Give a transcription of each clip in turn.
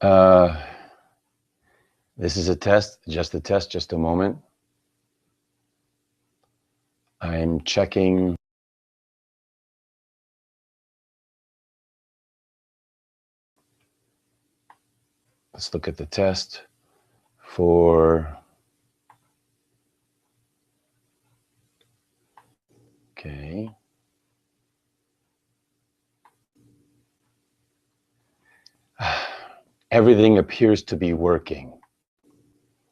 This is a test, just a moment. I'm checking. Let's look at the test for, okay. Everything appears to be working.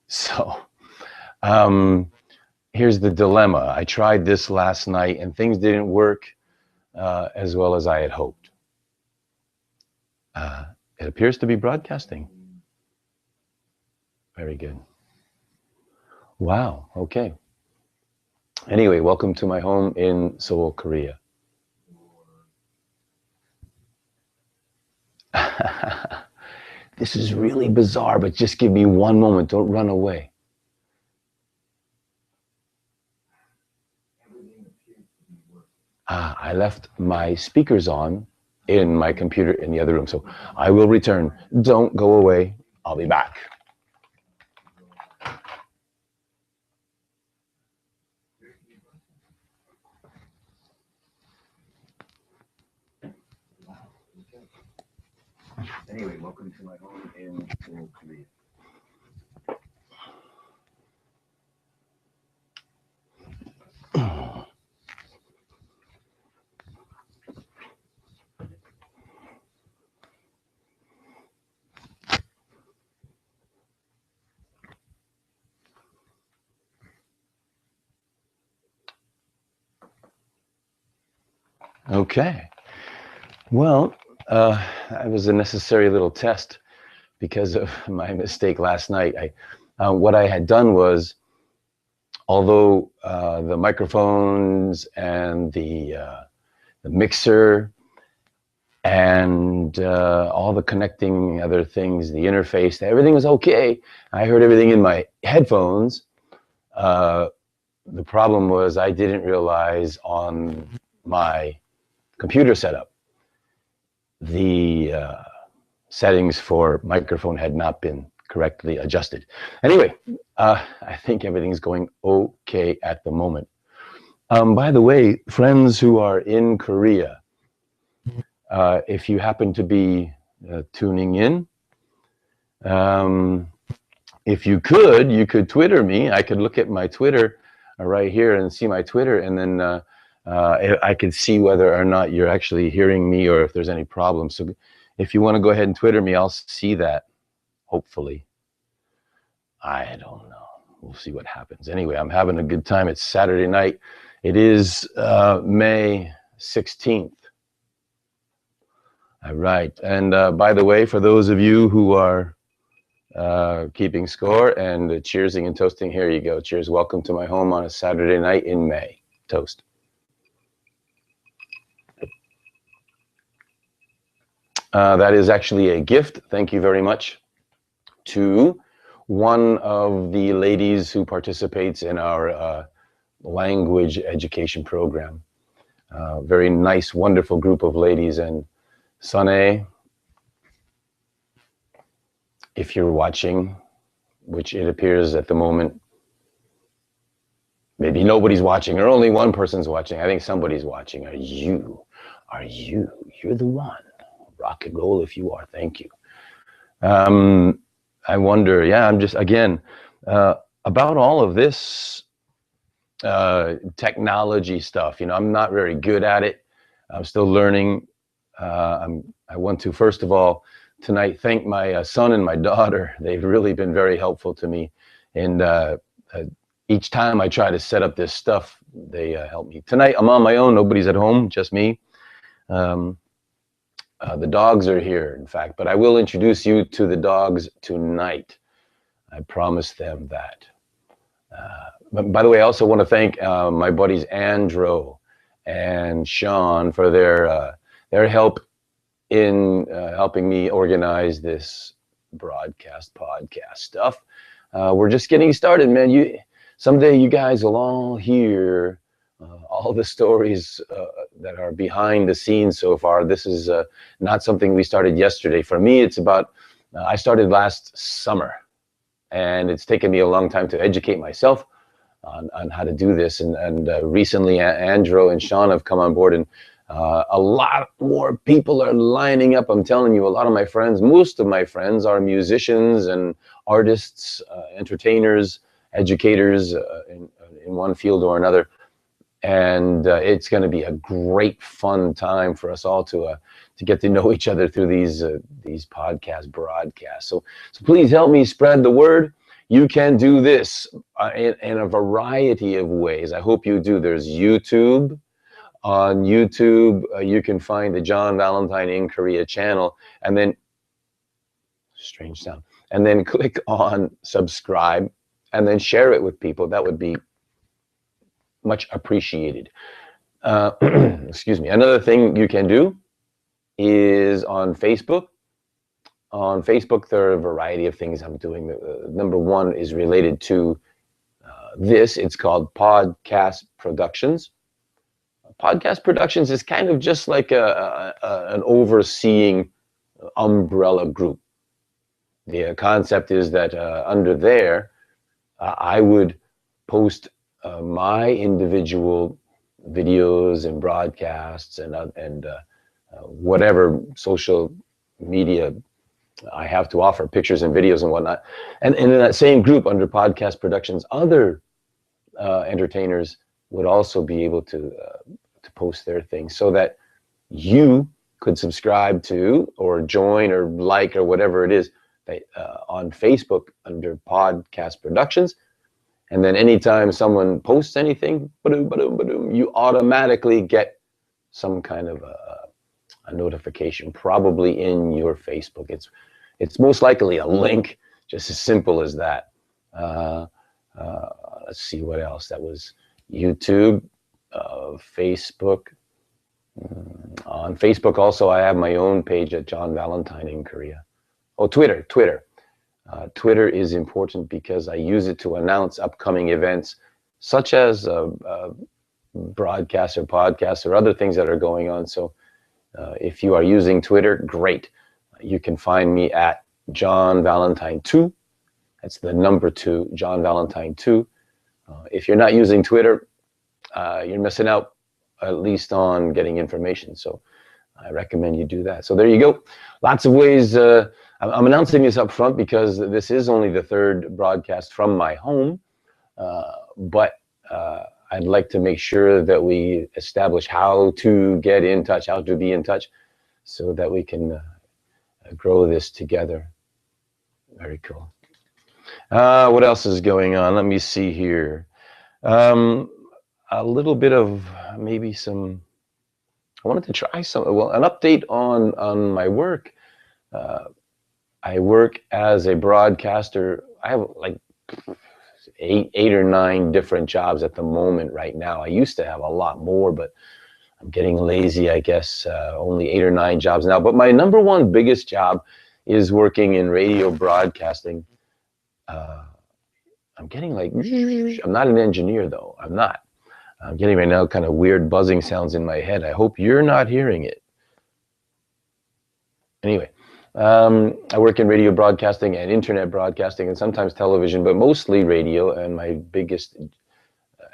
So, here's the dilemma. I tried this last night and things didn't work as well as I had hoped. It appears to be broadcasting. Very good. Wow, okay. Anyway, welcome to my home in Seoul, Korea. This is really bizarre, but just give me one moment. Don't run away. I left my speakers on in my computer in the other room, so I will return. Don't go away. I'll be back. Anyway, welcome to my home in Seoul, Korea. Okay. Well, that was a necessary little test because of my mistake last night. What I had done was, although the microphones and the mixer and all the connecting other things, the interface, everything was okay. I heard everything in my headphones. The problem was I didn't realize on my computer setup, the settings for microphone had not been correctly adjusted. Anyway, I think everything's going okay at the moment. By the way, friends who are in Korea, if you happen to be tuning in, if you could Twitter me. I could look at my Twitter right here and see my Twitter, and then I could see whether or not you're actually hearing me or if there's any problems. So if you want to go ahead and Twitter me, I'll see that, hopefully. I don't know. We'll see what happens. Anyway, I'm having a good time. It's Saturday night. It is May 16th. All right. And by the way, for those of you who are keeping score and cheersing and toasting, here you go. Cheers. Welcome to my home on a Saturday night in May. Toast. That is actually a gift. Thank you very much to one of the ladies who participates in our language education program. Very nice, wonderful group of ladies. And Sane, if you're watching, which it appears at the moment, maybe nobody's watching or only one person's watching. I think somebody's watching. Are you? You're the one. Rock and roll if you are. Thank you. I wonder, yeah, I'm just, again, about all of this technology stuff, you know, I'm not very good at it. I'm still learning. I want to, first of all, tonight, thank my son and my daughter. They've really been very helpful to me. And each time I try to set up this stuff, they help me. Tonight, I'm on my own. Nobody's at home, just me. The dogs are here, in fact, but I will introduce you to the dogs tonight. I promised them that. But by the way, I also want to thank my buddies Andrew and Sean for their help in helping me organize this podcast stuff. We're just getting started, man. Someday you guys will all hear all the stories that are behind the scenes so far. This is not something we started yesterday. For me, it's about I started last summer, and it's taken me a long time to educate myself on how to do this. And recently, Andrew and Sean have come on board, and a lot more people are lining up. I'm telling you, a lot of my friends, most of my friends are musicians and artists, entertainers, educators in one field or another. And it's going to be a great, fun time for us all to get to know each other through these podcast broadcasts. So please help me spread the word. You can do this in a variety of ways. I hope you do. There's YouTube. On YouTube, you can find the John Valentine in Korea channel, and then, strange sound, and then click on subscribe, and then share it with people. That would be much appreciated. Excuse me. Another thing you can do is on Facebook. On Facebook, there are a variety of things I'm doing. Number one is related to this. It's called Podcast Productions. Podcast Productions is kind of just like an overseeing umbrella group. The concept is that under there, I would post my individual videos and broadcasts and whatever social media I have to offer, pictures and videos and whatnot. And in that same group under Podcast Productions, other entertainers would also be able to post their things, so that you could subscribe to or join or like or whatever it is on Facebook under Podcast Productions. And then anytime someone posts anything, you automatically get some kind of a notification, probably in your Facebook. It's most likely a link, just as simple as that. Let's see what else. That was YouTube, Facebook. On Facebook also, I have my own page at John Valentine in Korea. Oh, Twitter. Twitter is important because I use it to announce upcoming events, such as broadcasts or podcasts or other things that are going on. So if you are using Twitter, great. You can find me at John Valentine 2. That's the number 2, John Valentine 2. If you're not using Twitter, you're missing out, at least on getting information. So I recommend you do that. So there you go. Lots of ways. I'm announcing this up front because this is only the third broadcast from my home. But I'd like to make sure that we establish how to get in touch, how to be in touch, so that we can grow this together. Very cool. What else is going on? Let me see here. A little bit of maybe some, I wanted to try some, well, an update on my work. I work as a broadcaster. I have like eight or nine different jobs at the moment right now. I used to have a lot more, but I'm getting lazy, I guess. Only 8 or 9 jobs now. But my number one biggest job is working in radio broadcasting. I'm getting like, I'm not an engineer though. I'm not. I'm getting right now kind of weird buzzing sounds in my head. I hope you're not hearing it. Anyway, I work in radio broadcasting and internet broadcasting and sometimes television, but mostly radio. And my biggest,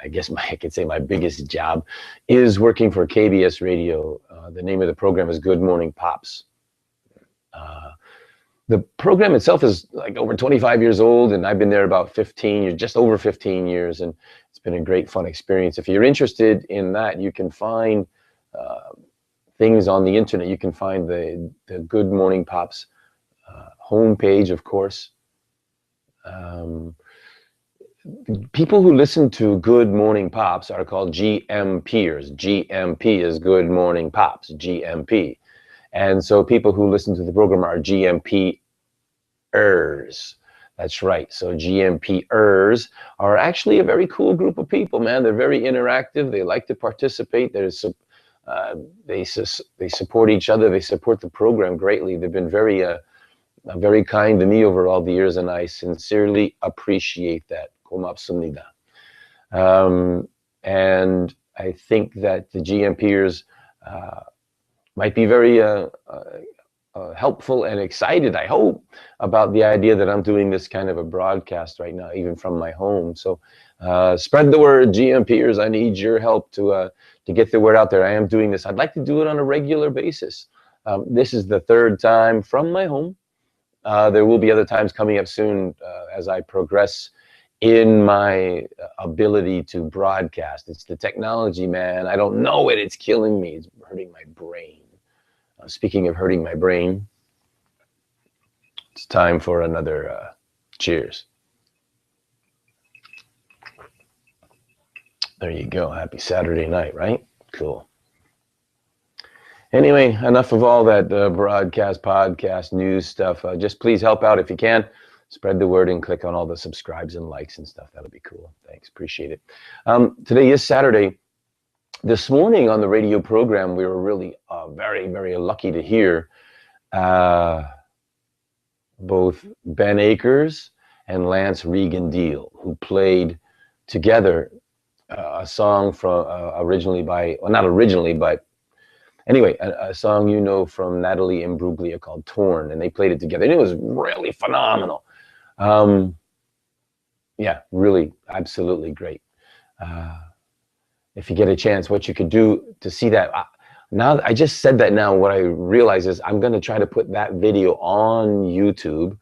I guess I could say my biggest job is working for KBS Radio. The name of the program is Good Morning Pops. The program itself is like over 25 years old, and I've been there about 15 years, just over 15 years, and it's been a great, fun experience. If you're interested in that, you can find things on the internet. You can find the Good Morning Pops homepage, of course. People who listen to Good Morning Pops are called GMPers. GMP is Good Morning Pops, GMP. And so people who listen to the program are GMPers. That's right. So GMPers are actually a very cool group of people, man. They're very interactive. They like to participate. They support each other. They support the program greatly. They've been very kind to me over all the years, and I sincerely appreciate that. 고맙습니다. And I think that the GMPers might be very helpful and excited, I hope, about the idea that I'm doing this kind of a broadcast right now, even from my home. So spread the word, GMPers. I need your help to get the word out there. I am doing this. I'd like to do it on a regular basis. This is the third time from my home. There will be other times coming up soon as I progress in my ability to broadcast. It's the technology, man. I don't know it. It's killing me. It's hurting my brain. Speaking of hurting my brain, it's time for another cheers. There you go. Happy Saturday night, right? Cool. Anyway, enough of all that broadcast, podcast, news stuff. Just please help out if you can. Spread the word and click on all the subscribes and likes and stuff. That'll be cool. Thanks. Appreciate it. Today is Saturday. This morning on the radio program, we were really very, very lucky to hear both Ben Akers and Lance Regan-Deal, who played together a song from originally by, well, not originally, but anyway, a song you know from Natalie Imbruglia called Torn, and they played it together, and it was really phenomenal. Yeah, really, absolutely great. If you get a chance, what you could do to see that. Now, I just said that now, what I realize is I'm going to try to put that video on YouTube,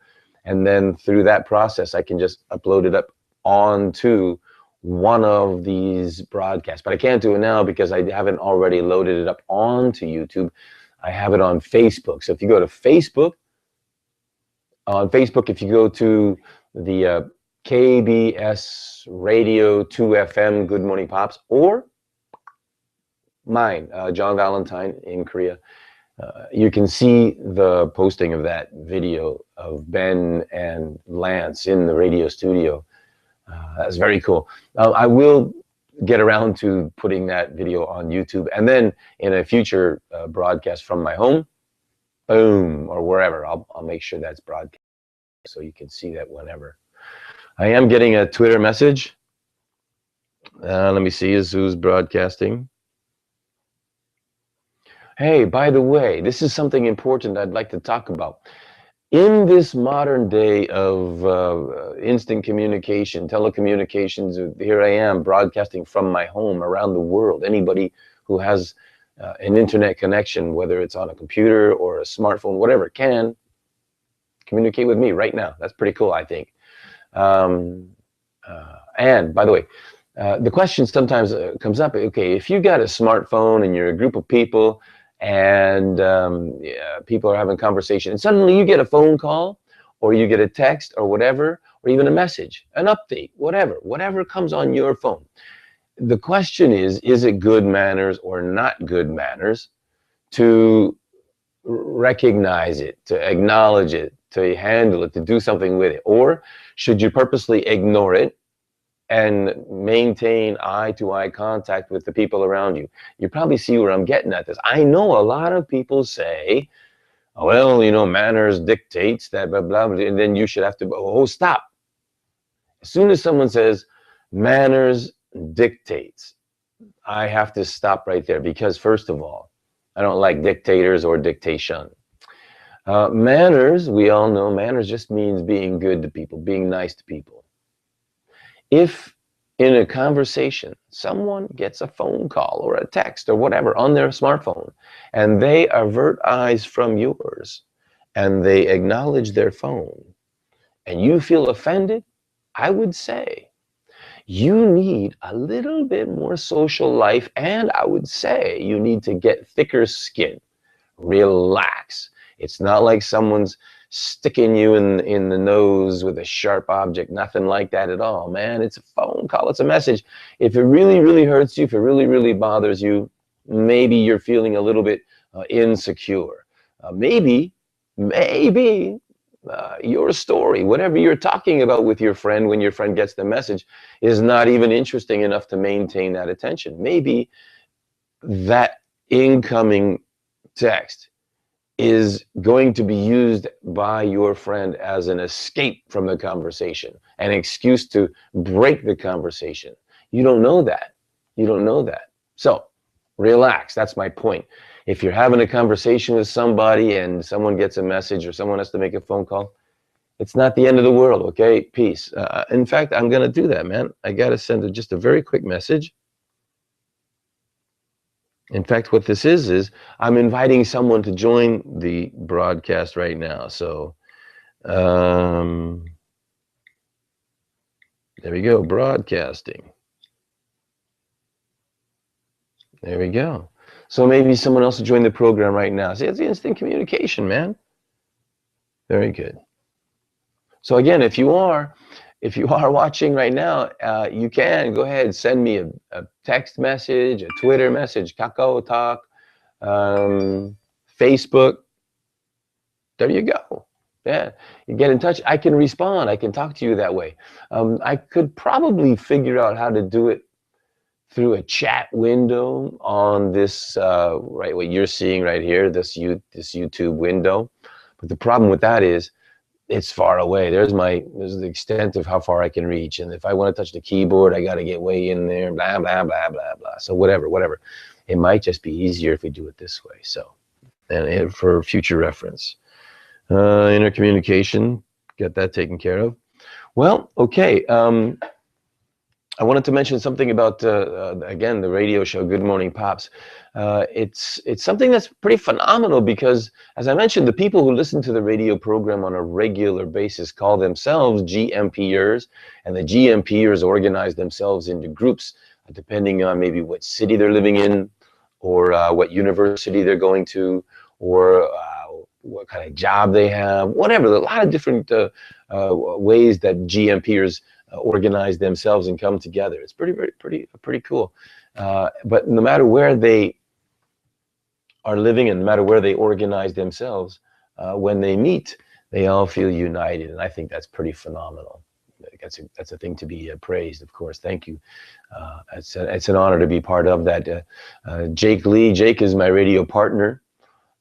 and then through that process, I can just upload it up onto one of these broadcasts. But I can't do it now because I haven't already loaded it up onto YouTube. I have it on Facebook. So if you go to Facebook, on Facebook, if you go to the KBS Radio 2 FM Good Morning Pops, or mine, John Valentine in Korea, you can see the posting of that video of Ben and Lance in the radio studio. That's very cool. I will get around to putting that video on YouTube, and then in a future broadcast from my home, boom, or wherever, I'll make sure that's broadcast so you can see that whenever. I am getting a Twitter message. Let me see who's broadcasting. Hey, by the way, this is something important I'd like to talk about. In this modern day of instant communication, telecommunications, here I am broadcasting from my home around the world. Anybody who has an internet connection, whether it's on a computer or a smartphone, whatever, can communicate with me right now. That's pretty cool, I think. And by the way, the question sometimes comes up, okay, if you got a smartphone and you're a group of people and yeah, people are having a conversation, and suddenly you get a phone call or you get a text or whatever, or even a message, an update, whatever comes on your phone. The question is it good manners or not good manners to recognize it, to acknowledge it, to handle it, to do something with it? Or should you purposely ignore it and maintain eye-to-eye contact with the people around you? You probably see where I'm getting at this. I know a lot of people say, oh, well, you know, manners dictates that, blah, blah, blah, and then you should have to, oh, stop. As soon as someone says manners dictates, I have to stop right there, because first of all, I don't like dictators or dictation. Manners, we all know, manners just means being good to people, being nice to people. If in a conversation, someone gets a phone call or a text or whatever on their smartphone, and they avert eyes from yours, and they acknowledge their phone, and you feel offended, I would say you need a little bit more social life, and I would say you need to get thicker skin. Relax. It's not like someone's sticking you in the nose with a sharp object, nothing like that at all, man. It's a phone call, it's a message. If it really, really hurts you, if it really, really bothers you, maybe you're feeling a little bit insecure. Maybe your story, whatever you're talking about with your friend when your friend gets the message, is not even interesting enough to maintain that attention. Maybe that incoming text is going to be used by your friend as an escape from the conversation, an excuse to break the conversation. You don't know that. You don't know that. So Relax. That's my point. If you're having a conversation with somebody and someone gets a message or someone has to make a phone call, it's not the end of the world, okay? Peace. In fact, I'm going to do that, man. I got to send just a very quick message. In fact, what this is I'm inviting someone to join the broadcast right now. So, there we go, broadcasting. There we go. So maybe someone else will join the program right now. See, it's instant communication, man. Very good. So again, if you are watching right now, you can go ahead and send me a text message, a Twitter message, Kakao Talk, Facebook. There you go. Yeah, you get in touch. I can respond. I can talk to you that way. I could probably figure out how to do it through a chat window on this, right, what you're seeing right here, this YouTube window. But the problem with that is it's far away. There's the extent of how far I can reach. And if I want to touch the keyboard, I got to get way in there, blah, blah, blah, blah, blah. So whatever. It might just be easier if we do it this way. So, and for future reference. Intercommunication, get that taken care of. Well, okay. I wanted to mention something about, again, the radio show, Good Morning Pops. It's something that's pretty phenomenal because, as I mentioned, the people who listen to the radio program on a regular basis call themselves GMPers, and the GMPers organize themselves into groups depending on maybe what city they're living in, or what university they're going to, or what kind of job they have, whatever. There are a lot of different ways that GMPers organize themselves and come together. It's pretty cool. But no matter where they are living and no matter where they organize themselves, when they meet, they all feel united, and I think that's pretty phenomenal. That's a thing to be praised, of course. Thank you. It's an honor to be part of that. Jake Lee. Jake is my radio partner,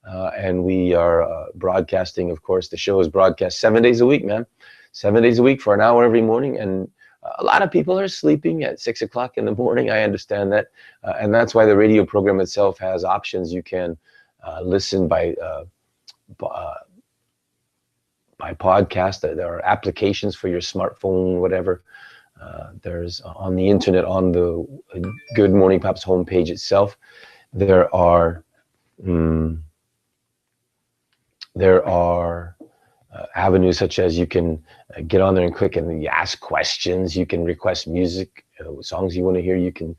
and we are broadcasting. Of course, the show is broadcast 7 days a week, man. 7 days a week for an hour every morning, and a lot of people are sleeping at 6 o'clock in the morning. I understand that, and that's why the radio program itself has options. You can listen by podcast. There are applications for your smartphone, whatever. There's on the internet, on the Good Morning Pops homepage itself. There are avenues such as you can get on there and click and you ask questions. You can request music, songs you want to hear. You can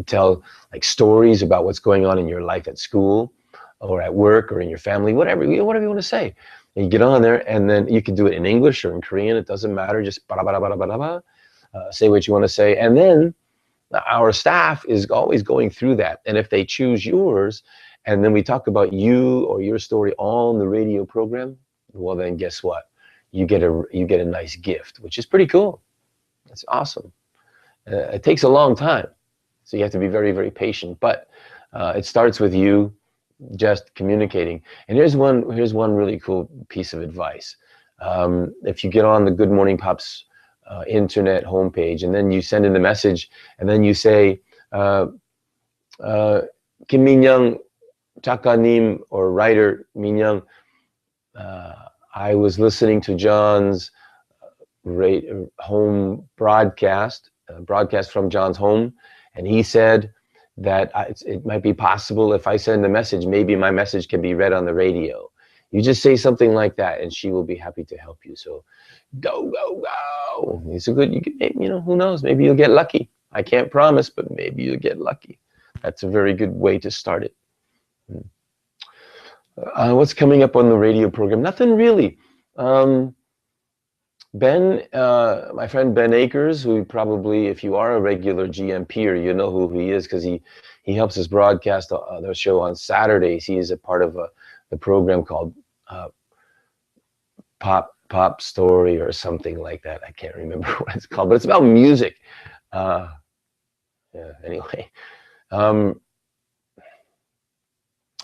tell like stories about what's going on in your life at school or at work or in your family, whatever you want to say. And you get on there, and then you can do it in English or in Korean. It doesn't matter. Just say what you want to say. And then our staff is always going through that. And if they choose yours, and then we talk about you or your story on the radio program, well, then guess what? You get a nice gift, which is pretty cool. It's awesome. It takes a long time, so you have to be very, very patient. But it starts with you just communicating. And here's one really cool piece of advice. If you get on the Good Morning Pops internet homepage, and then you send in the message, and then you say, Kim Min-young 작가님, or writer Min-young, I was listening to John's home broadcast from John's home, and he said that it might be possible if I send a message, maybe my message can be read on the radio. You just say something like that, and she will be happy to help you. So go. It's a good, who knows? Maybe you'll get lucky. I can't promise, but maybe you'll get lucky. That's a very good way to start it. What's coming up on the radio program? Nothing really. Ben, my friend Ben Akers, who probably, if you are a regular GMPer, you know who he is, because he helps us broadcast the show on Saturdays. He is a part of the program called Pop Story or something like that. I can't remember what it's called, but it's about music. Yeah. Anyway, I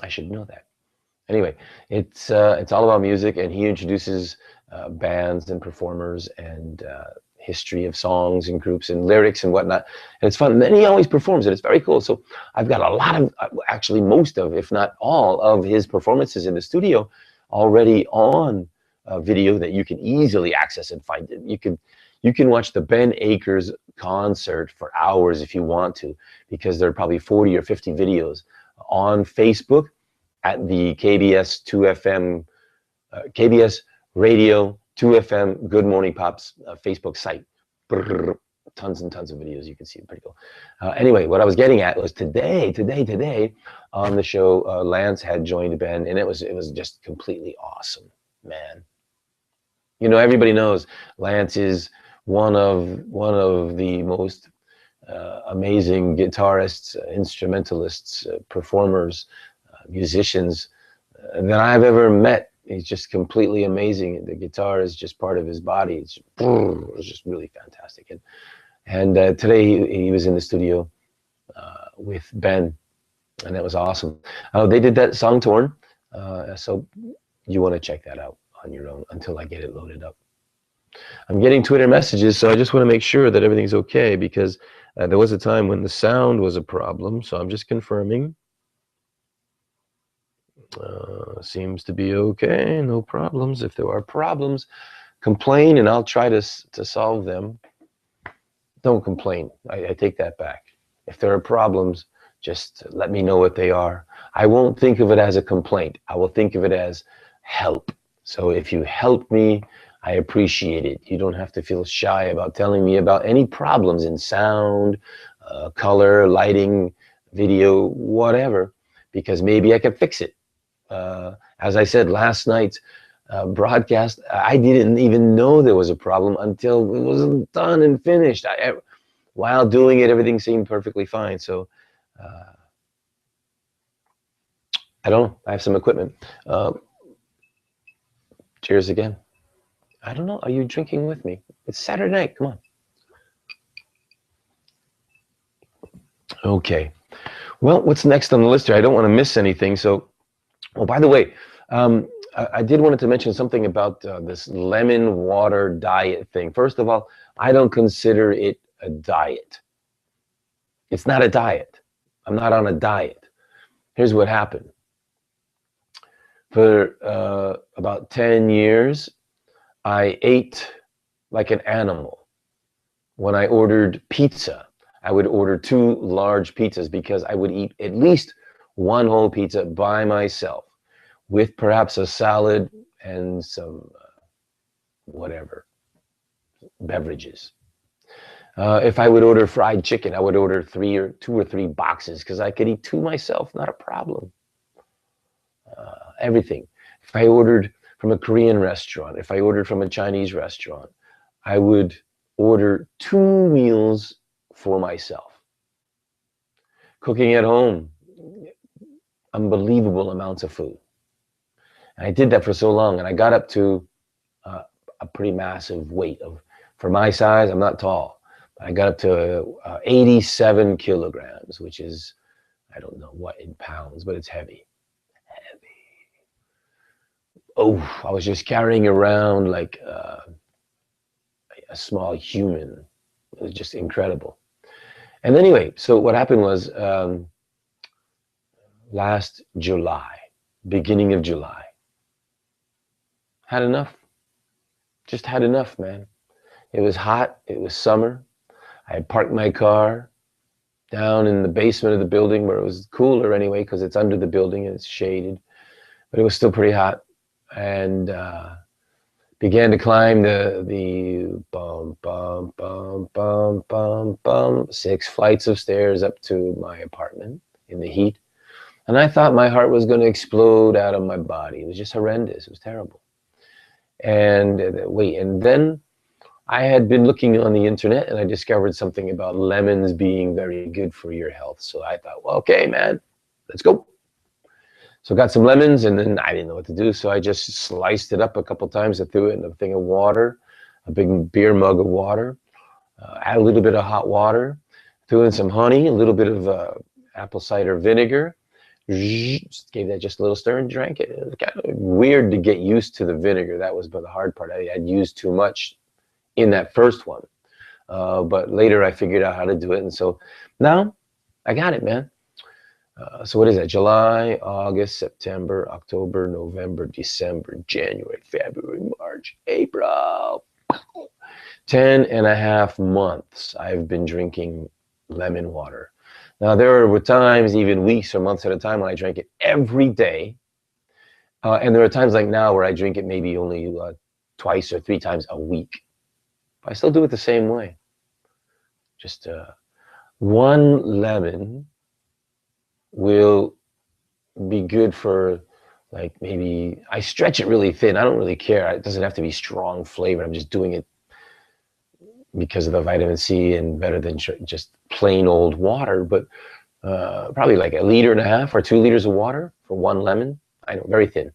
should know that. Anyway, it's all about music, and he introduces bands and performers, and history of songs and groups and lyrics and whatnot. And it's fun. And then he always performs it. It's very cool. So I've got a lot of, actually most of, if not all of his performances in the studio already on video that you can easily access and find it. You can watch the Ben Akers concert for hours if you want to, because there are probably 40 or 50 videos on Facebook at the KBS 2FM, KBS Radio 2FM Good Morning Pops Facebook site. Brrr, tons and tons of videos. You can see it. Pretty cool. Anyway, what I was getting at was today on the show, Lance had joined Ben, and it was just completely awesome, man. You know, everybody knows Lance is one of the most amazing guitarists, instrumentalists, performers, musicians that I've ever met. He's just completely amazing. The guitar is just part of his body. It's just really fantastic. And today he was in the studio with Ben, and that was awesome. They did that song Torn, so you want to check that out on your own until I get it loaded up. I'm getting Twitter messages, so I just want to make sure that everything's okay, because there was a time when the sound was a problem, so I'm just confirming. Seems to be okay, no problems. If there are problems, complain and I'll try to solve them. Don't complain. I take that back. If there are problems, just let me know what they are. I won't think of it as a complaint. I will think of it as help. So if you help me, I appreciate it. You don't have to feel shy about telling me about any problems in sound, color, lighting, video, whatever, because maybe I can fix it. As I said, last night's broadcast, I didn't even know there was a problem until it was done and finished. While doing it, everything seemed perfectly fine. So I don't know. I have some equipment. Cheers again. I don't know. Are you drinking with me? It's Saturday night. Come on. Okay. Well, what's next on the list here? I don't want to miss anything. So, oh, by the way, I did wanted to mention something about this lemon water diet thing. First of all, I don't consider it a diet. It's not a diet. I'm not on a diet. Here's what happened. For about 10 years, I ate like an animal. When I ordered pizza, I would order 2 large pizzas because I would eat at least 1 whole pizza by myself with perhaps a salad and some whatever, beverages. If I would order fried chicken, I would order 2 or 3 boxes because I could eat 2 myself, not a problem. Everything. If I ordered from a Korean restaurant, if I ordered from a Chinese restaurant, I would order 2 meals for myself. Cooking at home, unbelievable amounts of food. And I did that for so long, and I got up to a pretty massive weight of, for my size, I'm not tall, but I got up to 87 kilograms, which is, I don't know what in pounds, but it's heavy. Oh, I was just carrying around like a small human. It was just incredible. And anyway, so what happened was last July, beginning of July, had enough. Just had enough, man. It was hot. It was summer. I had parked my car down in the basement of the building where it was cooler anyway, because it's under the building and it's shaded, but it was still pretty hot. And began to climb the bum, 6 flights of stairs up to my apartment in the heat. And I thought my heart was going to explode out of my body. It was just horrendous. It was terrible. And and then I had been looking on the internet and I discovered something about lemons being very good for your health. So I thought, well, okay, man, let's go. So I got some lemons, and then I didn't know what to do. So I just sliced it up a couple times. I threw it in a thing of water, a big beer mug of water, add a little bit of hot water, threw in some honey, a little bit of apple cider vinegar, just gave that just a little stir and drank it. It was kind of weird to get used to the vinegar. That was the hard part. I had used too much in that first one. but later I figured out how to do it, and so now I got it, man. So what is that? July, August, September, October, November, December, January, February, March, April. 10.5 months I've been drinking lemon water. Now, there were times, even weeks or months at a time, when I drank it every day. And there are times like now where I drink it maybe only twice or 3 times a week. But I still do it the same way. Just one lemon will be good for, like, maybe, I stretch it really thin. I don't really care. It doesn't have to be strong flavor. I'm just doing it because of the vitamin C and better than just plain old water. But probably like 1.5 liters or 2 liters of water for one lemon. I know, very thin.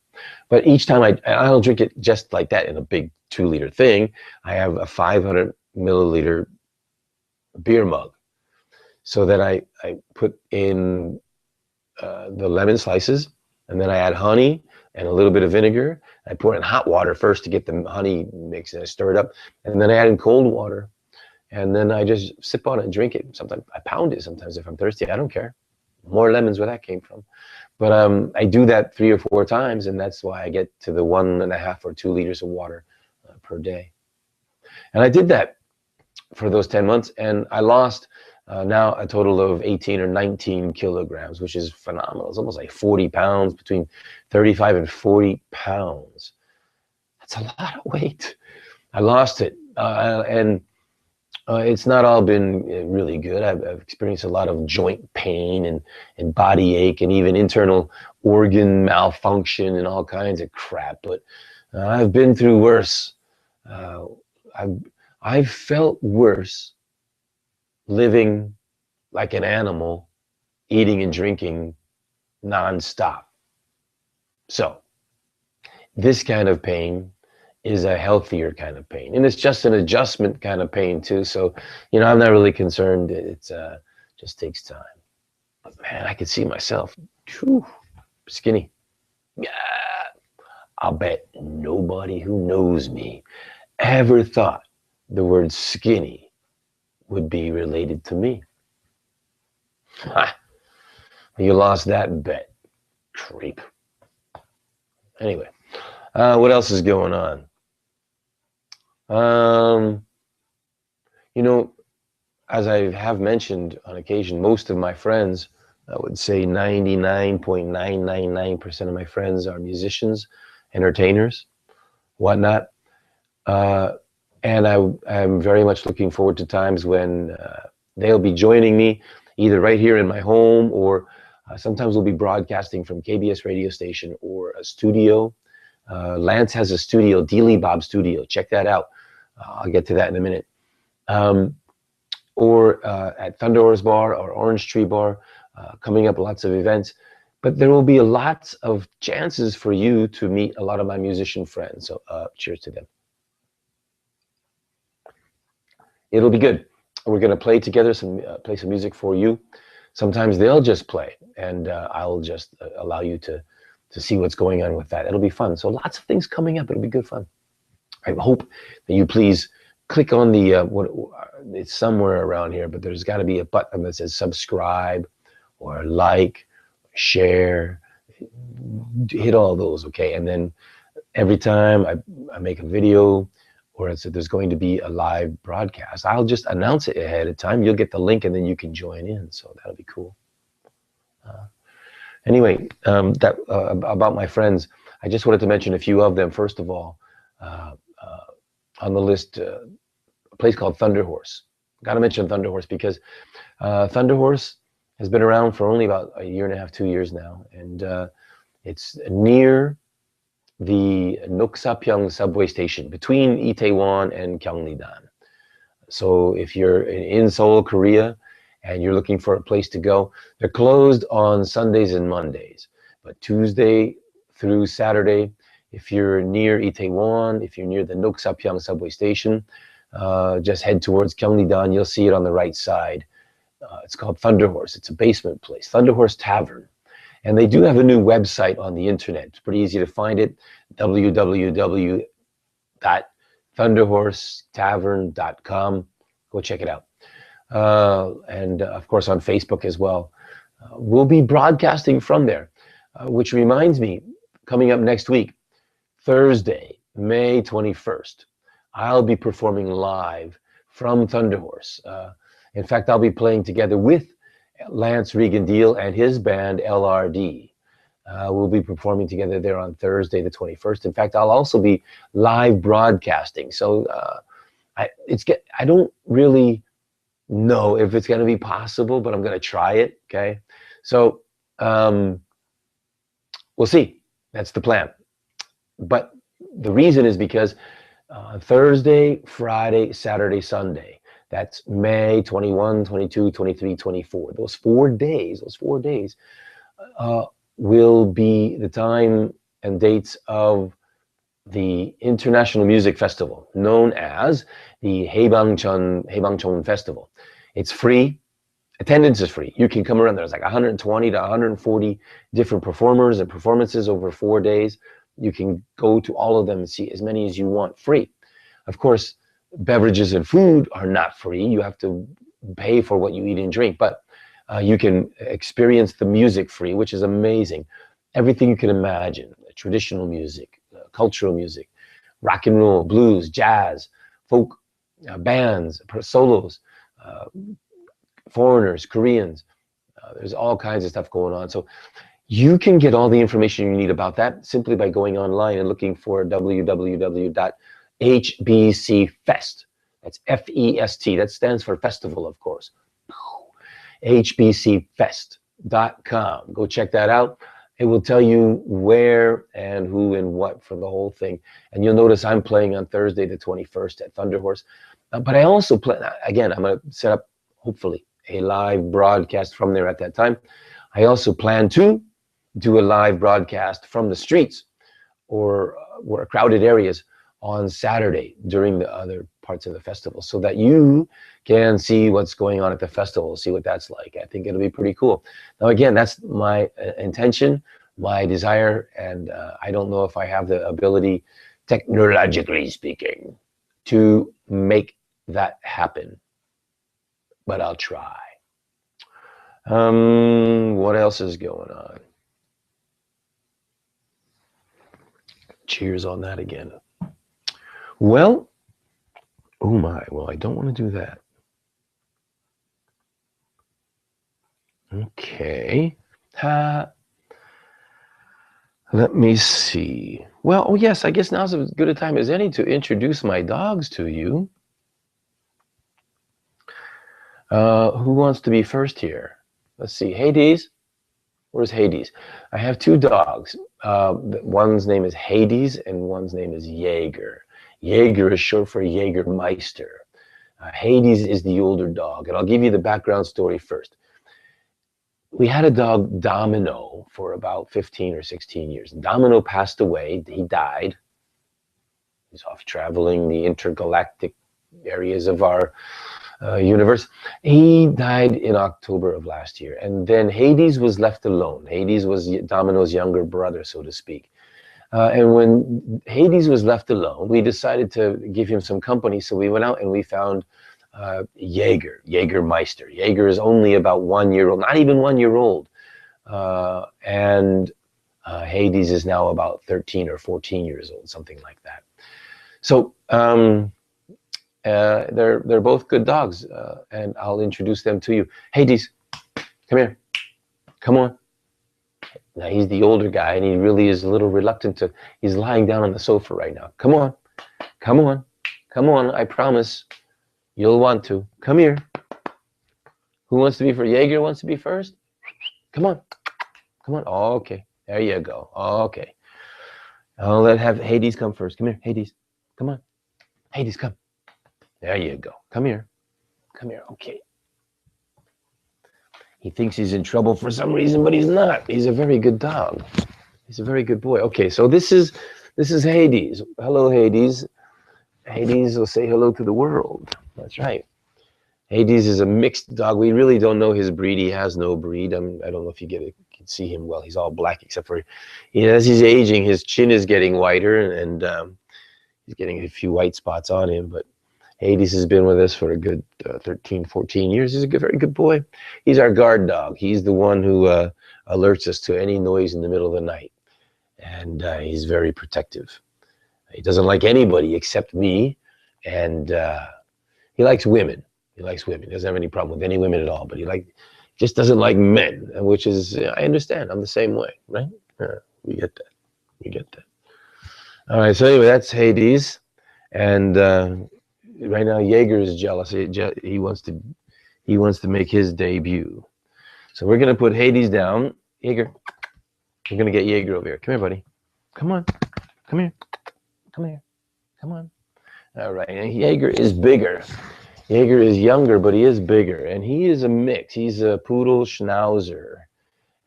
But each time I don't drink it just like that in a big 2-liter thing. I have a 500 milliliter beer mug, so that I put in the lemon slices, and then I add honey and a little bit of vinegar. I pour it in hot water first to get the honey mix, and I stir it up, and then I add in cold water, and then I just sip on it and drink it. Sometimes I pound it. Sometimes if I'm thirsty, I don't care. More lemons where that came from. But I do that 3 or 4 times, and that's why I get to the 1.5 or 2 liters of water per day. And I did that for those 10 months, and I lost now a total of 18 or 19 kilograms, which is phenomenal. It's almost like 40 pounds, between 35 and 40 pounds. That's a lot of weight. I lost it, and it's not all been really good. I've experienced a lot of joint pain and body ache, and even internal organ malfunction and all kinds of crap. But I've been through worse. I've felt worse living like an animal, eating and drinking nonstop. So this kind of pain is a healthier kind of pain, and it's just an adjustment kind of pain too. So, I'm not really concerned. It's just takes time. But man, I can see myself, skinny. Yeah, I'll bet nobody who knows me ever thought the word skinny would be related to me. Ha! You lost that bet, creep. Anyway, what else is going on? As I have mentioned on occasion, most of my friends, I would say 99.999% of my friends are musicians, entertainers, whatnot. And I'm very much looking forward to times when they'll be joining me either right here in my home, or sometimes we'll be broadcasting from KBS radio station or a studio. Lance has a studio, Dealey Bob Studio. Check that out. I'll get to that in a minute. Or at Thunderhorse Bar or Orange Tree Bar, coming up lots of events. But there will be lots of chances for you to meet a lot of my musician friends. So cheers to them. It'll be good. We're going to play together, play some music for you. Sometimes they'll just play, and I'll just allow you to see what's going on with that. It'll be fun. So lots of things coming up. It'll be good fun. I hope that you please click on the, it's somewhere around here, but there's got to be a button that says subscribe or like, share. Hit all those, okay? And then every time I make a video, or there's going to be a live broadcast, I'll just announce it ahead of time. You'll get the link, and then you can join in. So that'll be cool. Anyway, about my friends, I just wanted to mention a few of them. First of all, on the list, a place called Thunderhorse. Got to mention Thunderhorse because Thunderhorse has been around for only about 1.5 to 2 years now, and it's near the Nok-Sa-Pyong subway station between Itaewon and Kyung-Ni-Dan. So if you're in Seoul, Korea, and you're looking for a place to go, they're closed on Sundays and Mondays, but Tuesday through Saturday, if you're near Itaewon, if you're near the Nok-Sa-Pyong subway station, just head towards Kyung-Ni-Dan. You'll see it on the right side. It's called Thunderhorse. It's a basement place, Thunderhorse Tavern. And they do have a new website on the internet. It's pretty easy to find it, www.thunderhorsetavern.com. Go check it out. And of course on Facebook as well. We'll be broadcasting from there, which reminds me, coming up next week, Thursday, May 21st, I'll be performing live from Thunderhorse. In fact, I'll be playing together with Lance Regan-Deal and his band LRD. We'll be performing together there on Thursday, the 21st. In fact, I'll also be live broadcasting. So I don't really know if it's going to be possible, but I'm going to try it. Okay, so we'll see. That's the plan. But the reason is because Thursday, Friday, Saturday, Sunday, that's May 21, 22, 23, 24. Those 4 days will be the time and dates of the International Music Festival, known as the Hae-Bang-Chon Festival. It's free. Attendance is free. You can come around. There's like 120 to 140 different performers and performances over 4 days. You can go to all of them and see as many as you want free. Of course, beverages and food are not free. You have to pay for what you eat and drink, but you can experience the music free, which is amazing. Everything you can imagine, traditional music, cultural music, rock and roll, blues, jazz, folk, bands, solos, foreigners, Koreans. There's all kinds of stuff going on. So you can get all the information you need about that simply by going online and looking for www.hbcfest. That's F-E-S-T. That stands for festival, of course. hbcfest.com. Go check that out. It will tell you where and who and what for the whole thing. And you'll notice I'm playing on Thursday, the 21st at Thunderhorse. But I also plan, again, I'm going to set up, hopefully, a live broadcast from there at that time. I also plan to do a live broadcast from the streets or crowded areas on Saturday during the other parts of the festival, so that you can see what's going on at the festival, see what that's like. I think it'll be pretty cool. Now, again, that's my intention, my desire, and I don't know if I have the ability, technologically speaking, to make that happen, but I'll try. What else is going on? Cheers on that again. Well, oh my, well, I don't want to do that. Okay. Let me see. Well, oh yes, I guess now's as good a time as any to introduce my dogs to you. Who wants to be first here? Let's see. Hades. Where's Hades? I have two dogs. One's name is Hades and one's name is Jaeger. Jaeger is short for Jägermeister. Hades is the older dog. And I'll give you the background story first. We had a dog, Domino, for about 15 or 16 years. Domino passed away. He died. He's off traveling the intergalactic areas of our universe. He died in October of last year. And then Hades was left alone. Hades was Domino's younger brother, so to speak. And when Hades was left alone, we decided to give him some company. So we went out and we found Jägermeister. Jaeger is only about 1 year old, not even 1 year old. And Hades is now about 13 or 14 years old, something like that. So they're both good dogs, and I'll introduce them to you. Hades, come here. Come on. Now he's the older guy, and he really is a little reluctant to. He's lying down on the sofa right now. Come on, come on, come on. I promise, you'll want to. Come here. Who wants to be first? Jaeger wants to be first. Come on, come on. Oh, okay, there you go. Oh, okay. I'll have Hades come first. Come here, Hades. Come on, Hades, come. There you go. Come here. Come here. Okay. He thinks he's in trouble for some reason, but he's not. He's a very good dog. He's a very good boy. Okay, so this is Hades. Hello, Hades. Hades will say hello to the world. That's right. Hades is a mixed dog. We really don't know his breed. He has no breed. I don't know if you can see him well. He's all black except for as he's aging, his chin is getting whiter and he's getting a few white spots on him, but Hades has been with us for a good 13, 14 years. He's a very good boy. He's our guard dog. He's the one who alerts us to any noise in the middle of the night. And he's very protective. He doesn't like anybody except me. And he likes women. He likes women. He doesn't have any problem with any women at all. But just doesn't like men, which is, I understand. I'm the same way, right? We get that. We get that. All right. So anyway, that's Hades. And right now, Jaeger is jealous. He wants to make his debut. So we're gonna put Hades down. Jaeger, we're gonna get Jaeger over here. Come here, buddy. Come on. Come here. Come here. Come on. All right. And Jaeger is bigger. Jaeger is younger, but he is bigger, and he is a mix. He's a poodle schnauzer,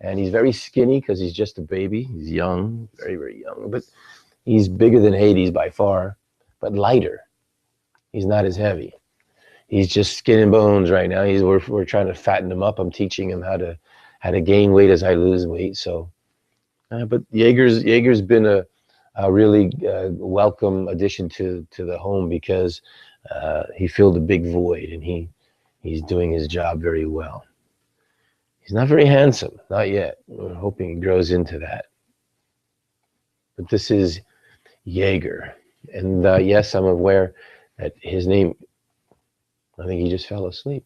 and he's very skinny because he's just a baby. He's young, very, very young, but he's bigger than Hades by far, but lighter. He's not as heavy. He's just skin and bones right now. We're trying to fatten him up. I'm teaching him how to gain weight as I lose weight. So, but Jaeger's been a really welcome addition to the home because he filled a big void, and he's doing his job very well. He's not very handsome, not yet. We're hoping he grows into that. But this is Jaeger, and yes, I'm aware that his name, I think he just fell asleep.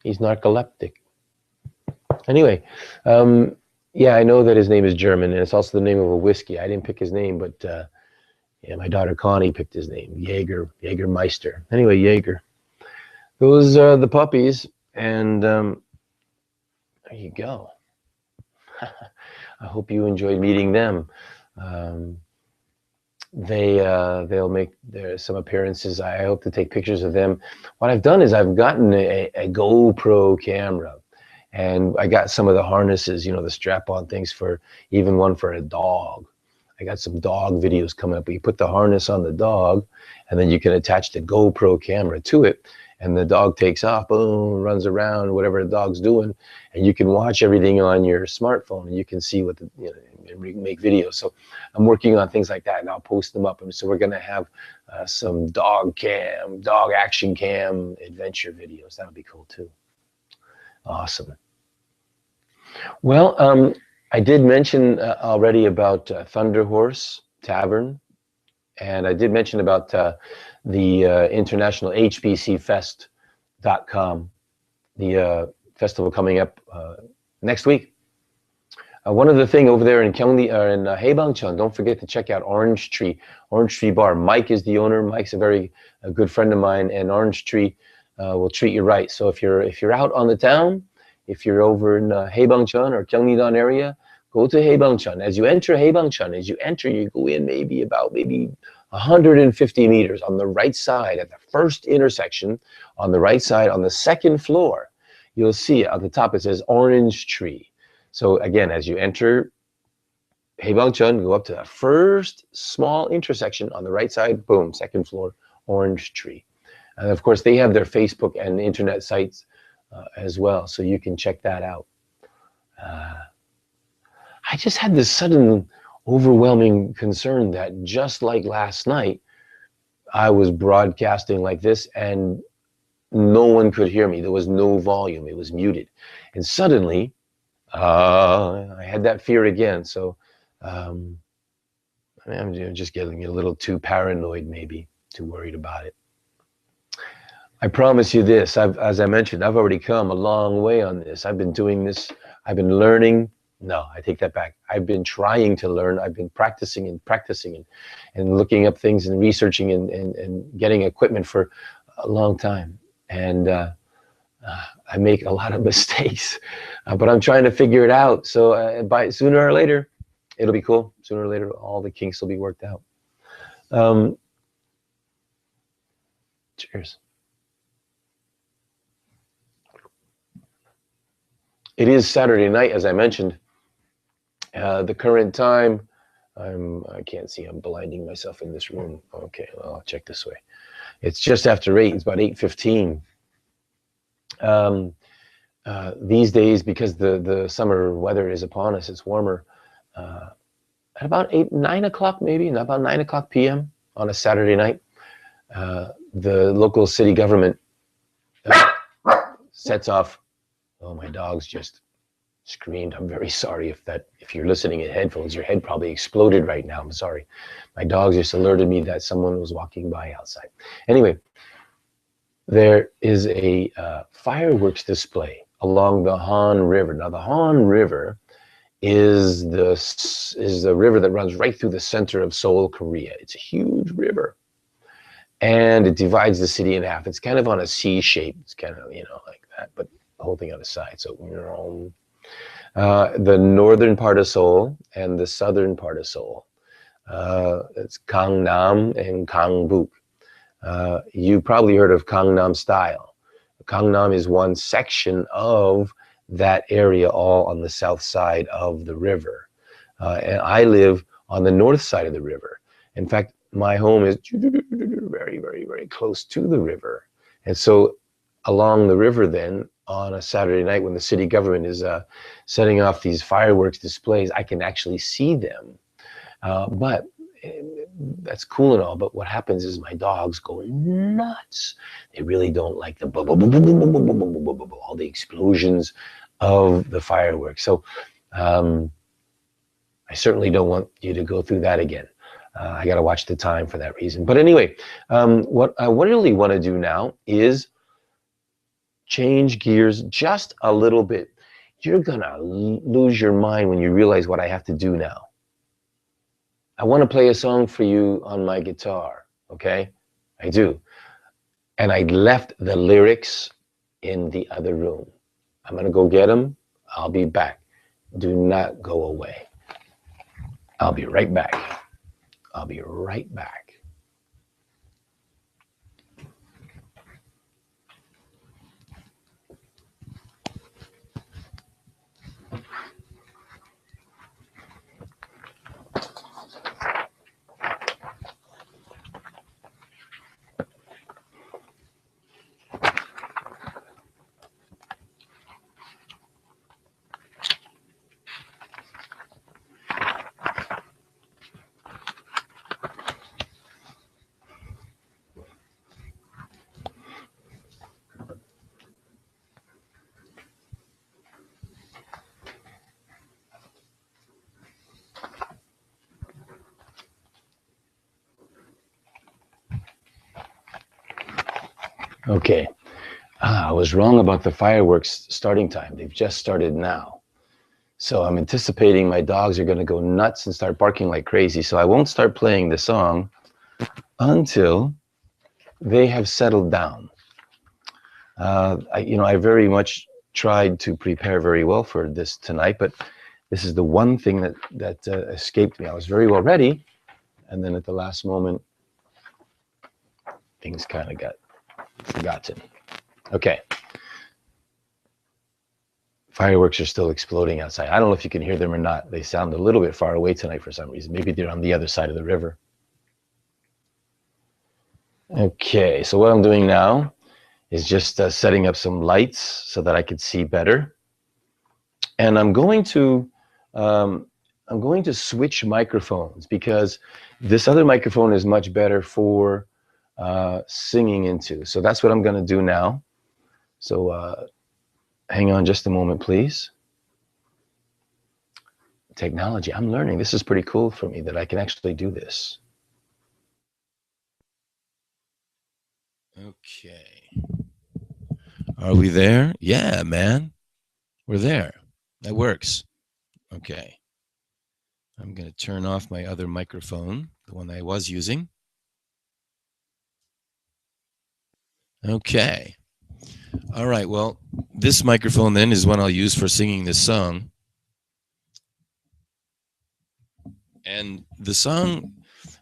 He's narcoleptic. Anyway, yeah, I know that his name is German, and it's also the name of a whiskey. I didn't pick his name, but yeah, my daughter Connie picked his name, Jägermeister. Anyway, Jaeger. Those are the puppies, and there you go. I hope you enjoyed meeting them. They'll make some appearances. I hope to take pictures of them. What I've done is I've gotten a GoPro camera, and I got some of the harnesses, the strap-on things, for even one for a dog. I got some dog videos coming up. You put the harness on the dog, and then you can attach the GoPro camera to it, and the dog takes off, boom, runs around, whatever the dog's doing, and you can watch everything on your smartphone, and you can see what make videos. So I'm working on things like that, and I'll post them up. And so we're gonna have some dog action cam adventure videos. That'll be cool too. Awesome. Well, I did mention already about Thunderhorse Tavern, and I did mention about the International HBCFest.com, the festival coming up next week. One other thing over there in Hae-Bang-Chon, don't forget to check out Orange Tree Bar. Mike is the owner. Mike's a good friend of mine, and Orange Tree will treat you right. So if you're out on the town, if you're over in Hae-Bang-Chon or Kyung-Ni-Dan area, go to Hae-Bang-Chon. As you enter Hae-Bang-Chon, you go in maybe 150 meters on the right side at the first intersection, on the right side, on the second floor, you'll see at the top it says Orange Tree. So again, as you enter Hae-Bang-Chon, go up to the first small intersection on the right side, boom, second floor, Orange Tree. And of course, they have their Facebook and internet sites as well, so you can check that out. I just had this sudden overwhelming concern that just like last night, I was broadcasting like this and no one could hear me. There was no volume. It was muted. And suddenly, I had that fear again. So I'm just getting a little too paranoid, maybe, too worried about it. I promise you this, as I mentioned, I've already come a long way on this. I've been doing this. I've been learning. No, I take that back. I've been trying to learn. I've been practicing and looking up things and researching and getting equipment for a long time. And I make a lot of mistakes, but I'm trying to figure it out. So by sooner or later, it'll be cool. Sooner or later, all the kinks will be worked out. Cheers. It is Saturday night, as I mentioned. The current time, I can't see, I'm blinding myself in this room. Okay, well, I'll check this way. It's just after 8, it's about 8:15. These days, because the summer weather is upon us, it's warmer. At about 9 o'clock maybe, about 9 o'clock p.m. on a Saturday night, the local city government uh, sets off. Oh, my dog's just screamed. I'm very sorry if you're listening in headphones, your head probably exploded right now. I'm sorry. My dog just alerted me that someone was walking by outside. Anyway, there is a fireworks display along the Han River. Now, the Han River is the river that runs right through the center of Seoul, Korea. It's a huge river, and it divides the city in half. It's kind of on a C shape. It's kind of, like that, but the whole thing on the side. So, the northern part of Seoul and the southern part of Seoul. It's Gangnam and Gangbuk. You probably heard of Gangnam style. Gangnam is one section of that area, all on the south side of the river. And I live on the north side of the river. In fact, my home is very, very, very close to the river. And so along the river then, on a Saturday night when the city government is setting off these fireworks displays, I can actually see them. But that's cool and all, but what happens is my dogs go nuts. They really don't like the all the explosions of the fireworks. So I certainly don't want you to go through that again. I got to watch the time for that reason. But anyway, what I really want to do now is change gears just a little bit. You're gonna lose your mind when you realize what I have to do now. I want to play a song for you on my guitar, okay? I do. And I left the lyrics in the other room. I'm going to go get them. I'll be back. Do not go away. I'll be right back. I'll be right back. Okay. I was wrong about the fireworks starting time. They've just started now. So I'm anticipating my dogs are going to go nuts and start barking like crazy. So I won't start playing the song until they have settled down. I very much tried to prepare very well for this tonight, but this is the one thing that escaped me. I was very well ready, and then at the last moment, things kind of got forgotten. Okay. Fireworks are still exploding outside. I don't know if you can hear them or not. They sound a little bit far away tonight for some reason. Maybe they're on the other side of the river. Okay, so what I'm doing now is just setting up some lights so that I could see better. And I'm going to switch microphones because this other microphone is much better for singing into. So that's what I'm going to do now. So hang on just a moment, please. Technology, I'm learning. This is pretty cool for me that I can actually do this. Okay. Are we there? Yeah, man. We're there. That works. Okay. I'm going to turn off my other microphone, the one I was using. Okay. All right. Well, this microphone then is one I'll use for singing this song. And the song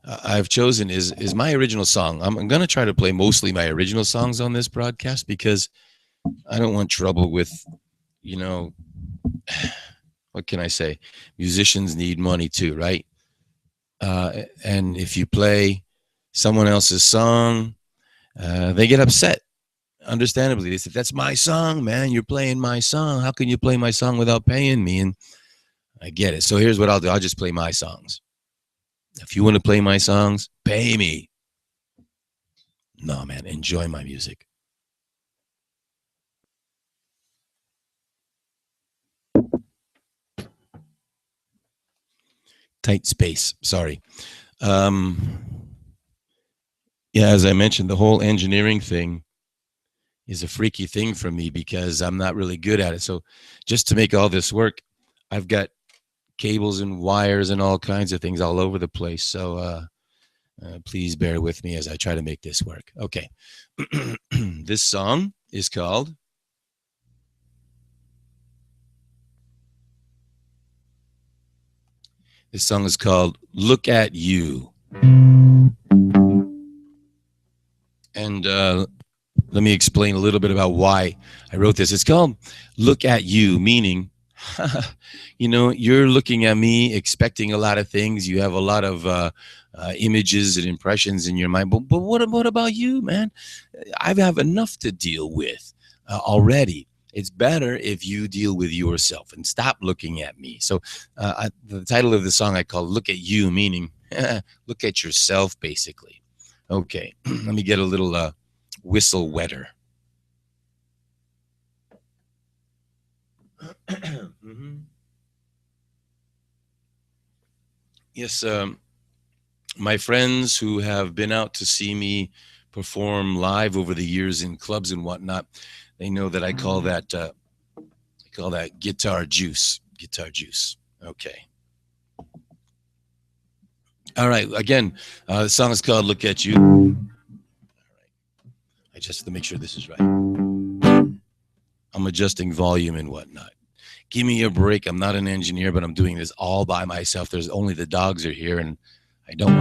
I've chosen is my original song. I'm going to try to play mostly my original songs on this broadcast because I don't want trouble with, what can I say? Musicians need money too, right? And if you play someone else's song, they get upset. Understandably, they said, "That's my song, man. You're playing my song. How can you play my song without paying me?" And I get it. So here's what I'll do. I'll just play my songs. If you want to play my songs, pay me. No, man, enjoy my music. Tight space. Sorry. Yeah, as I mentioned, the whole engineering thing is a freaky thing for me because I'm not really good at it. So just to make all this work, I've got cables and wires and all kinds of things all over the place. So please bear with me as I try to make this work. Okay. This song is called Look at You. And let me explain a little bit about why I wrote this. It's called Look at You, meaning, you know, you're looking at me expecting a lot of things. You have a lot of images and impressions in your mind. But what about you, man? I have enough to deal with already. It's better if you deal with yourself and stop looking at me. So the title of the song I call Look at You, meaning look at yourself, basically. Okay, let me get a little whistle wetter. Mm-hmm. Yes, my friends who have been out to see me perform live over the years in clubs and whatnot, they know that I call that guitar juice. Guitar juice. Okay. All right. Again, the song is called "Look at You." All right. I just have to make sure this is right. I'm adjusting volume and whatnot. Give me a break. I'm not an engineer, but I'm doing this all by myself. There's only the dogs are here, and I don't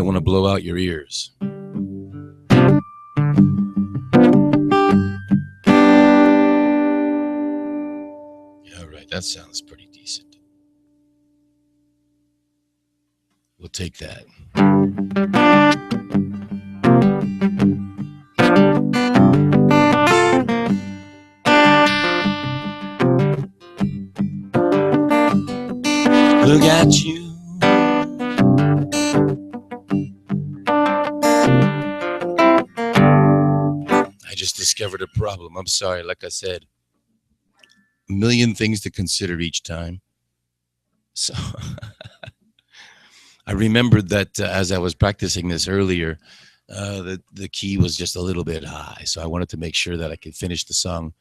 want to blow out your ears. All right, that sounds pretty decent. We'll take that. Look at you. I just discovered a problem. I'm sorry. Like I said, a million things to consider each time. So I remembered that as I was practicing this earlier, the key was just a little bit high. So I wanted to make sure that I could finish the song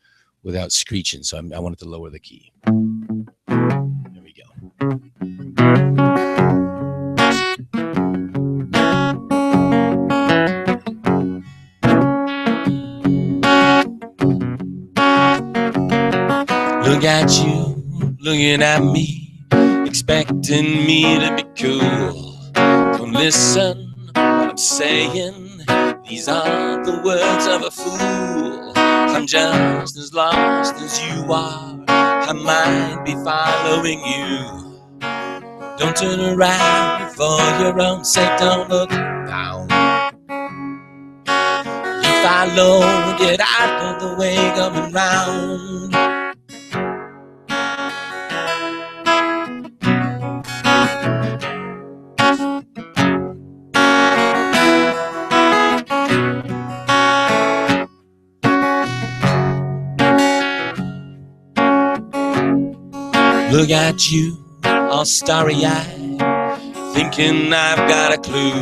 without screeching. So I wanted to lower the key. There we go. Look at you, looking at me, expecting me to be cool. Don't listen what I'm saying. These aren't the words of a fool. I'm just as lost as you are. I might be following you. Don't turn around for your own sake. Don't look down. You follow, get out of the way, coming round. Look at you, all starry-eyed, thinking I've got a clue.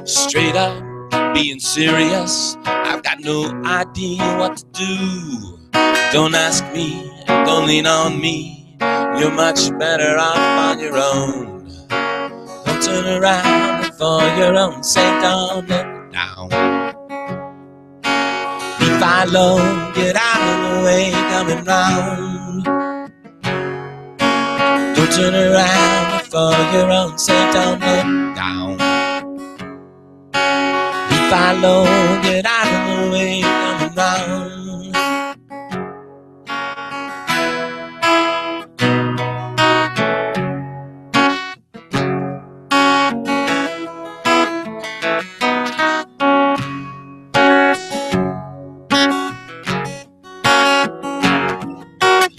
Straight up, being serious, I've got no idea what to do. Don't ask me, don't lean on me, you're much better off on your own. Don't turn around for your own sake, don't look down. Be follow, get out of the way, coming round. Don't turn around for your own sake, don't look down. Be follow, get out of the way, coming round.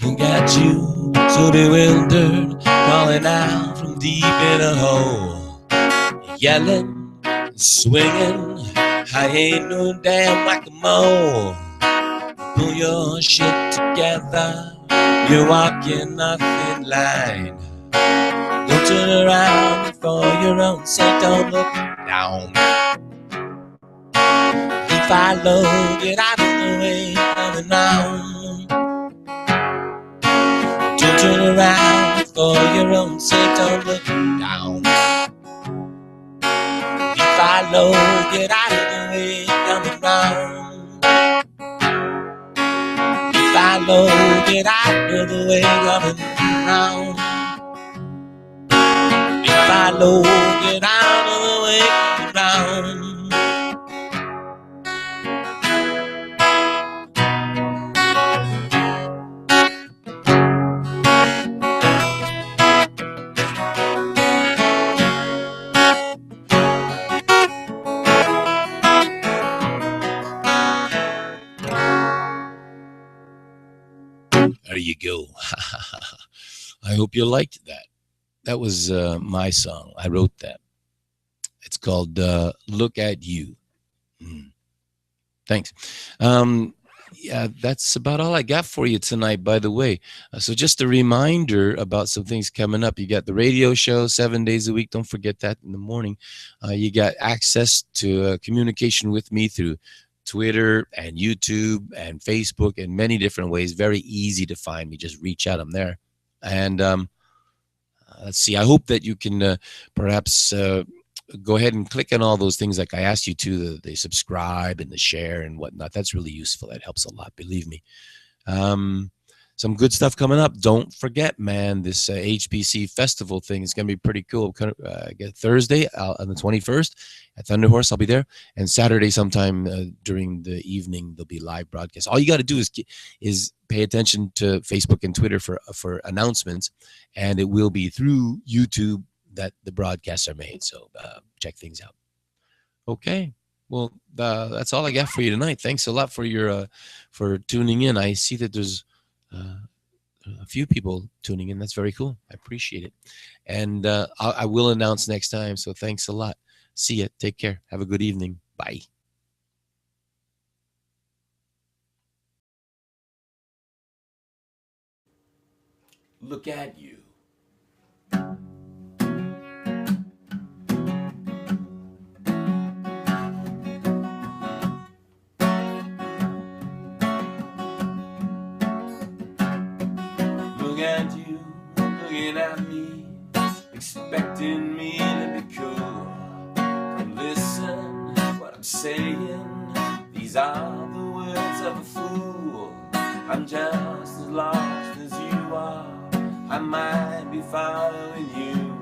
Look at you, so bewildered, calling out from deep in a hole, yelling, swinging. I ain't no damn whack-a-mole. Pull your shit together. You're walking a thin line. Don't turn around for your own sake. Don't look down. If I low, get out of the way, coming round. Don't turn around for your own sake. Don't look down. If I low, get out of the way, coming round. If I low, get out of the way, coming round. If I low, get out of the way, coming round. There you go. I hope you liked that. That was my song. I wrote that. It's called Look at You. Thanks. Yeah, that's about all I got for you tonight, by the way. So just a reminder about some things coming up. You got the radio show 7 days a week. Don't forget that in the morning. You got access to communication with me through Twitter and YouTube and Facebook in many different ways. Very easy to find me. Just reach out. I'm there. And let's see. I hope that you can perhaps go ahead and click on all those things like I asked you to, the subscribe and the share and whatnot. That's really useful. That helps a lot, believe me. Some good stuff coming up. Don't forget, man, this HPC festival thing is going to be pretty cool. Thursday on the 21st at Thunderhorse, I'll be there. And Saturday sometime during the evening, there'll be live broadcasts. All you got to do is pay attention to Facebook and Twitter for announcements, and it will be through YouTube that the broadcasts are made. So check things out. Okay. Well, that's all I got for you tonight. Thanks a lot for your for tuning in. I see that there's a few people tuning in. That's very cool. I appreciate it. And I will announce next time. So thanks a lot. See ya. Take care. Have a good evening. Bye. Look at you. Look at you, looking at me, expecting me to be cool. Don't listen to what I'm saying, these are the words of a fool. I'm just as lost as you are, I might be following you.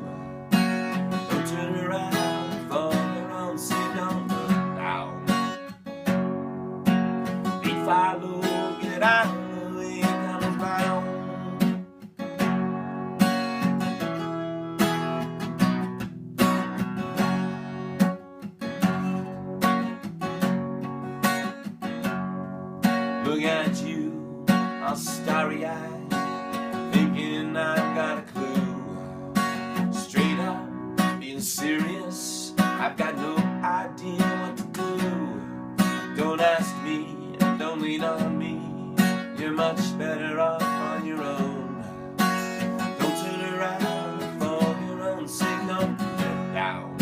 Don't turn around for your own sake, don't look down. Be followed, get out of the way, coming round. Look at you, all starry-eyed, thinking I've got a clue. Straight up, being serious, I've got no idea what to do. Don't ask me, and don't lean on me, you're much better off on your own. Don't turn around for your own sake, don't get down.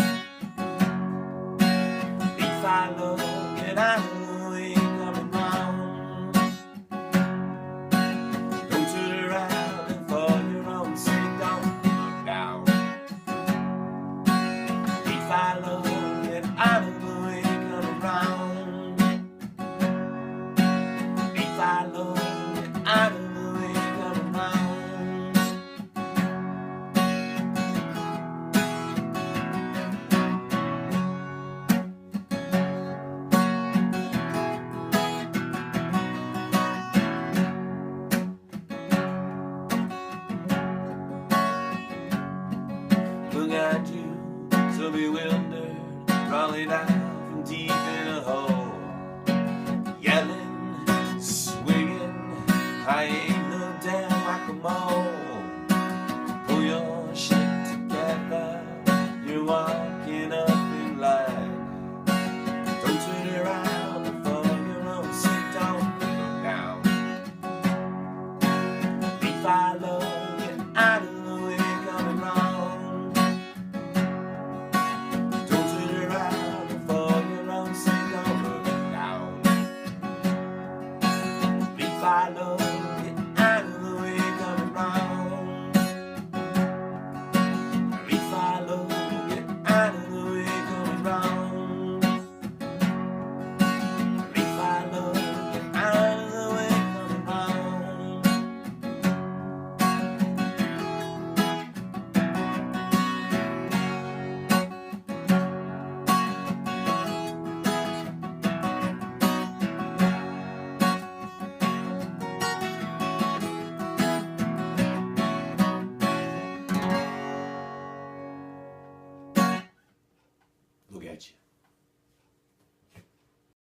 Be followed, get out of the way, coming round. Bewildered, crawling out from deep in a hole, yelling, swinging, I ain't no damn whack-a-mole.